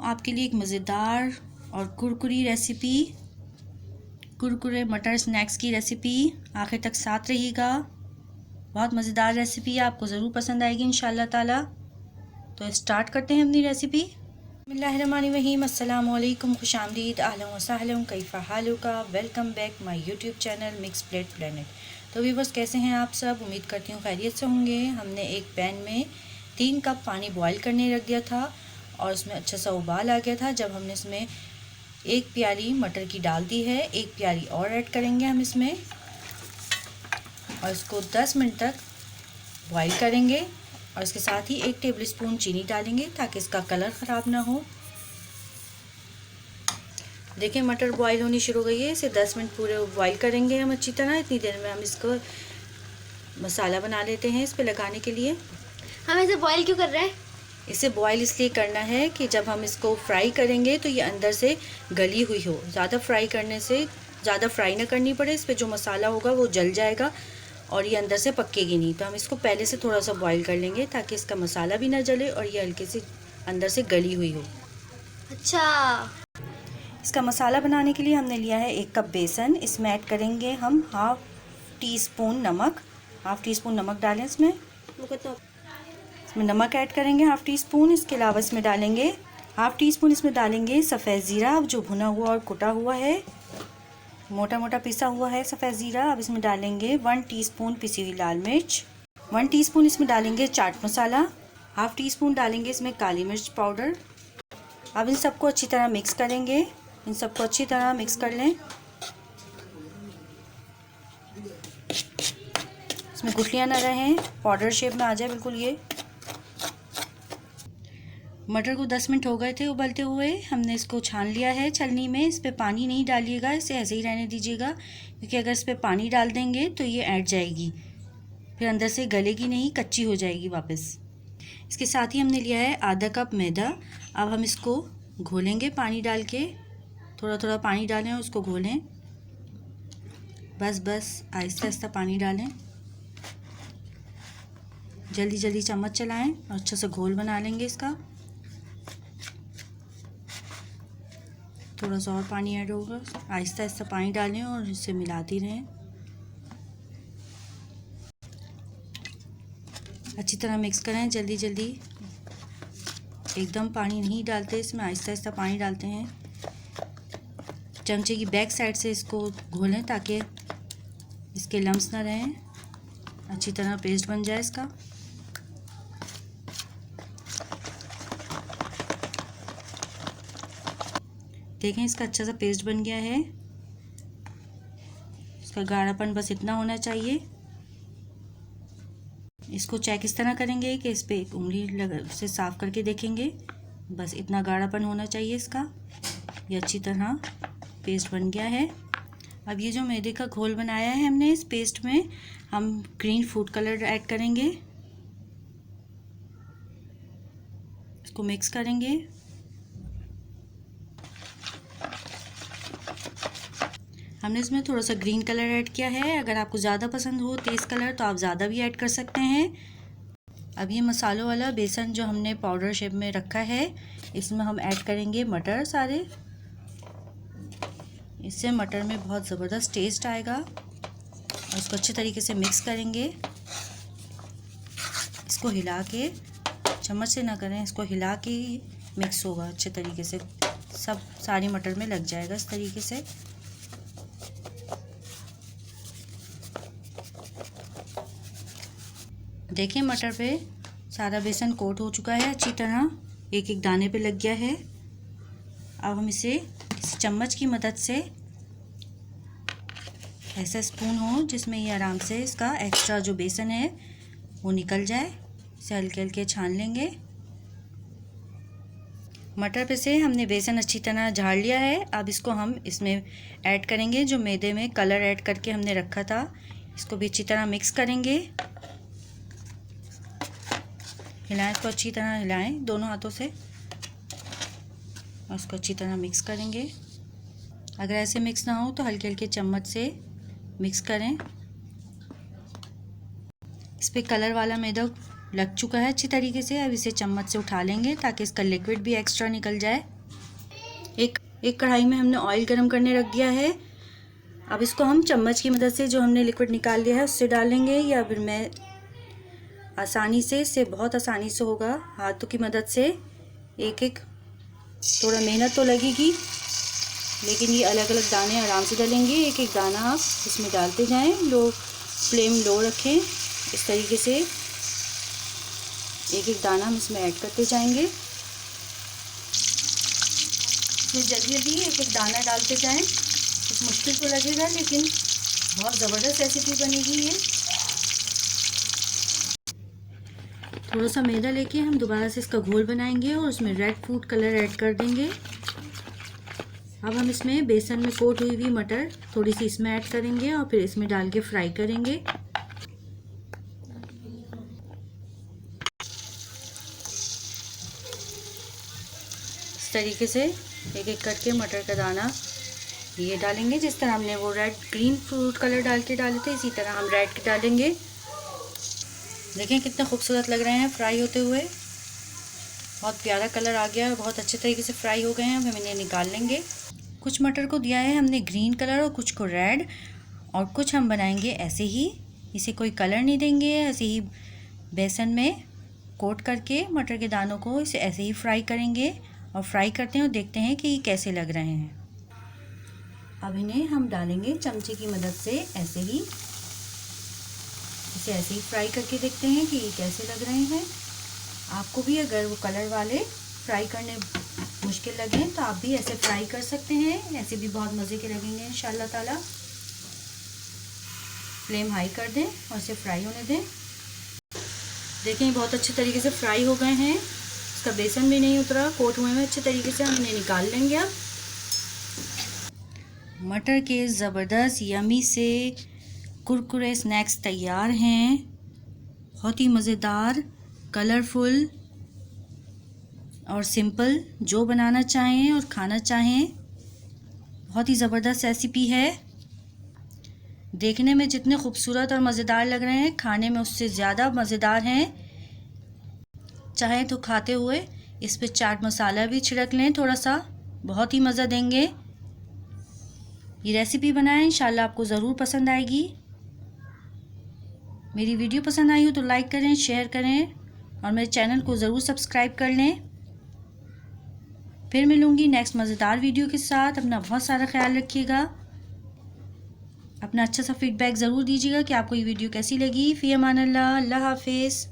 आपके लिए एक मज़ेदार और कुरकुरी रेसिपी, कुरकुरे मटर स्नैक्स की रेसिपी। आखिर तक साथ रहिएगा, बहुत मज़ेदार रेसिपी है, आपको ज़रूर पसंद आएगी इंशाल्लाह ताला। तो स्टार्ट करते हैं अपनी रेसिपी। बिस्मिल्लाहिर्रहमानिर्रहीम, अस्सलाम वालेकुम, खुशामदीद, अहलन व सहलन, कैफ़ा हालुका, welcome back my YouTube channel mix plate planet. तो व्यूअर्स, कैसे हैं आप सब? उम्मीद करती हूँ खैरियत से होंगे। हमने एक पैन में 3 कप पानी बॉईल करने रख दिया था और उसमें अच्छा सा उबाल आ गया था। जब हमने इसमें 1 प्याली मटर की डाल दी है, 1 प्याली और ऐड करेंगे हम इसमें और इसको 10 मिनट तक बॉईल करेंगे। और इसके साथ ही 1 टेबलस्पून चीनी डालेंगे ताकि इसका कलर ख़राब ना हो। देखिए मटर बॉईल होनी शुरू हो गई है। इसे 10 मिनट पूरे बॉईल करेंगे हम अच्छी तरह। इतनी देर में हम इसको मसाला बना लेते हैं इस पे लगाने के लिए। हम इसे बॉईल क्यों कर रहे हैं? इसे बॉईल इसलिए करना है कि जब हम इसको फ्राई करेंगे तो ये अंदर से गली हुई हो। ज़्यादा फ्राई करने से ज़्यादा फ्राई ना करनी पड़े, इस पर जो मसाला होगा वो जल जाएगा और ये अंदर से पकेगी नहीं। तो हम इसको पहले से थोड़ा सा बॉईल कर लेंगे ताकि इसका मसाला भी ना जले और ये हल्के से अंदर से गली हुई हो। अच्छा, इसका मसाला बनाने के लिए हमने लिया है 1 कप बेसन। इसमें ऐड करेंगे हम हाफ़ टी स्पून नमक। हाफ़ टी स्पून नमक डालें इसमें नमक ऐड करेंगे हाफ़ टी स्पून। इसके अलावा इसमें डालेंगे हाफ़ टी स्पून इसमें डालेंगे सफ़ेद ज़ीरा, जो भुना हुआ और कुटा हुआ है, मोटा मोटा पिसा हुआ है सफ़ेद ज़ीरा। अब इसमें डालेंगे 1 टीस्पून पिसी हुई लाल मिर्च, 1 टीस्पून इसमें डालेंगे chaat masala, half tea spoon डालेंगे इसमें काली मिर्च पाउडर। अब इन सबको अच्छी तरह मिक्स करेंगे। इन सबको अच्छी तरह मिक्स कर लें। इसमें गुठलियाँ ना रहें, पाउडर शेप में आ जाए बिल्कुल। ये मटर को 10 मिनट हो गए थे उबलते हुए। हमने इसको छान लिया है छलनी में। इस पर पानी नहीं डालिएगा, इसे ऐसे ही रहने दीजिएगा, क्योंकि अगर इस पर पानी डाल देंगे तो ये ऐंठ जाएगी, फिर अंदर से गलेगी नहीं, कच्ची हो जाएगी वापस। इसके साथ ही हमने लिया है आधा कप मैदा। अब हम इसको घोलेंगे पानी डाल के। थोड़ा थोड़ा पानी डालें और उसको घोलें। बस आहिस्ता आहिस्ता पानी डालें, जल्दी जल्दी चम्मच चलाएं और अच्छा सा घोल बना लेंगे इसका। थोड़ा सा और पानी ऐड होगा। आहिस्ता आहिस्ता पानी डालें और इसे मिलाती रहें। अच्छी तरह मिक्स करें, जल्दी जल्दी, एकदम पानी नहीं डालते इसमें, आहिस्ता आहिस्ता पानी डालते हैं। चमचे की बैक साइड से इसको घोलें ताकि इसके लम्स ना रहें, अच्छी तरह पेस्ट बन जाए इसका। देखें इसका अच्छा सा पेस्ट बन गया है। इसका गाढ़ापन बस इतना होना चाहिए। इसको चेक इस तरह करेंगे कि इस पे एक उंगली से साफ करके देखेंगे, बस इतना गाढ़ापन होना चाहिए इसका। ये अच्छी तरह पेस्ट बन गया है। अब ये जो मैदे का घोल बनाया है हमने, इस पेस्ट में हम ग्रीन फूड कलर ऐड करेंगे। इसको मिक्स करेंगे। हमने इसमें थोड़ा सा ग्रीन कलर ऐड किया है। अगर आपको ज़्यादा पसंद हो तेज़ कलर तो आप ज़्यादा भी ऐड कर सकते हैं। अब ये मसालों वाला बेसन जो हमने पाउडर शेप में रखा है, इसमें हम ऐड करेंगे मटर सारे। इससे मटर में बहुत ज़बरदस्त टेस्ट आएगा और इसको अच्छे तरीके से मिक्स करेंगे। इसको हिला के, चम्मच से ना करें, इसको हिला के ही मिक्स होगा अच्छे तरीके से, सब सारी मटर में लग जाएगा इस तरीके से। देखिए मटर पे सारा बेसन कोट हो चुका है अच्छी तरह, एक एक दाने पे लग गया है। अब हम इसे किसी चम्मच की मदद से, ऐसा स्पून हो जिसमें ये आराम से इसका एक्स्ट्रा जो बेसन है वो निकल जाए, इसे हल्के हल्के छान लेंगे। मटर पे से हमने बेसन अच्छी तरह झाड़ लिया है। अब इसको हम इसमें ऐड करेंगे, जो मैदे में कलर ऐड करके हमने रखा था, इसको भी अच्छी तरह मिक्स करेंगे। हिलाएं, इसको अच्छी तरह हिलाएं दोनों हाथों से और इसको अच्छी तरह मिक्स करेंगे। अगर ऐसे मिक्स ना हो तो हल्के हल्के चम्मच से मिक्स करें। इस पर कलर वाला मैदा लग चुका है अच्छी तरीके से। अब इसे चम्मच से उठा लेंगे ताकि इसका लिक्विड भी एक्स्ट्रा निकल जाए। एक कढ़ाई में हमने ऑयल गरम करने रख दिया है। अब इसको हम चम्मच की मदद से जो हमने लिक्विड निकाल लिया है उससे डालेंगे, या फिर मैं आसानी से, इससे बहुत आसानी से होगा, हाथों की मदद से एक एक, थोड़ा मेहनत तो लगेगी लेकिन ये अलग अलग दाने आराम से डलेंगे। एक एक दाना आप इसमें डालते जाएं, फ्लेम लो रखें। इस तरीके से एक एक दाना हम इसमें ऐड करते जाएंगे। इसमें जल्दी जल्दी एक एक दाना डालते जाएं। कुछ मुश्किल तो लगेगा लेकिन बहुत ज़बरदस्त रेसिपी बनेगी ये। थोड़ा सा मैदा लेके हम दोबारा से इसका घोल बनाएंगे और उसमें रेड फूड कलर ऐड कर देंगे। अब हम इसमें बेसन में कोट हुई हुई मटर थोड़ी सी इसमें ऐड करेंगे और फिर इसमें डाल के फ्राई करेंगे। इस तरीके से एक एक करके मटर का दाना ये डालेंगे। जिस तरह हमने वो रेड ग्रीन फूड कलर डाल के डाले थे, इसी तरह हम रेड के डालेंगे। देखें कितने खूबसूरत लग रहे हैं फ्राई होते हुए। बहुत प्यारा कलर आ गया है, बहुत अच्छे तरीके से फ्राई हो गए हैं। अब हम इन्हें निकाल लेंगे। कुछ मटर को दिया है हमने ग्रीन कलर और कुछ को रेड, और कुछ हम बनाएंगे ऐसे ही, इसे कोई कलर नहीं देंगे, ऐसे ही बेसन में कोट करके मटर के दानों को इसे ऐसे ही फ्राई करेंगे। और फ्राई करते हैं और देखते हैं कि ये कैसे लग रहे हैं। अब इन्हें हम डालेंगे चमचे की मदद से ऐसे ही, इसे ऐसे ही फ्राई करके देखते हैं कि ये कैसे लग रहे हैं। आपको भी अगर वो कलर वाले फ्राई करने मुश्किल लगे तो आप भी ऐसे फ्राई कर सकते हैं, ऐसे भी बहुत मज़े के लगेंगे इंशाल्लाह ताला। फ्लेम हाई कर दें और इसे फ्राई होने दें। देखें बहुत अच्छे तरीके से फ्राई हो गए हैं, इसका बेसन भी नहीं उतरा, कोट हुए हैं अच्छे तरीके से। हम इन्हें निकाल लेंगे। अब मटर के ज़बरदस्त यमी से कुरकुरे स्नैक्स तैयार हैं। बहुत ही मज़ेदार, कलरफुल और सिंपल। जो बनाना चाहें और खाना चाहें, बहुत ही ज़बरदस्त रेसिपी है। देखने में जितने खूबसूरत और मज़ेदार लग रहे हैं, खाने में उससे ज़्यादा मज़ेदार हैं। चाहे तो खाते हुए इस पे चाट मसाला भी छिड़क लें थोड़ा सा, बहुत ही मज़ा देंगे। ये रेसिपी बनाएं, इंशाल्लाह आपको ज़रूर पसंद आएगी। मेरी वीडियो पसंद आई हो तो लाइक करें, शेयर करें और मेरे चैनल को ज़रूर सब्सक्राइब कर लें। फिर मिलूँगी नेक्स्ट मज़ेदार वीडियो के साथ। अपना बहुत सारा ख्याल रखिएगा। अपना अच्छा सा फीडबैक ज़रूर दीजिएगा कि आपको ये वीडियो कैसी लगी। फ़ी अमान अल्लाह, अल्लाह हाफिज़।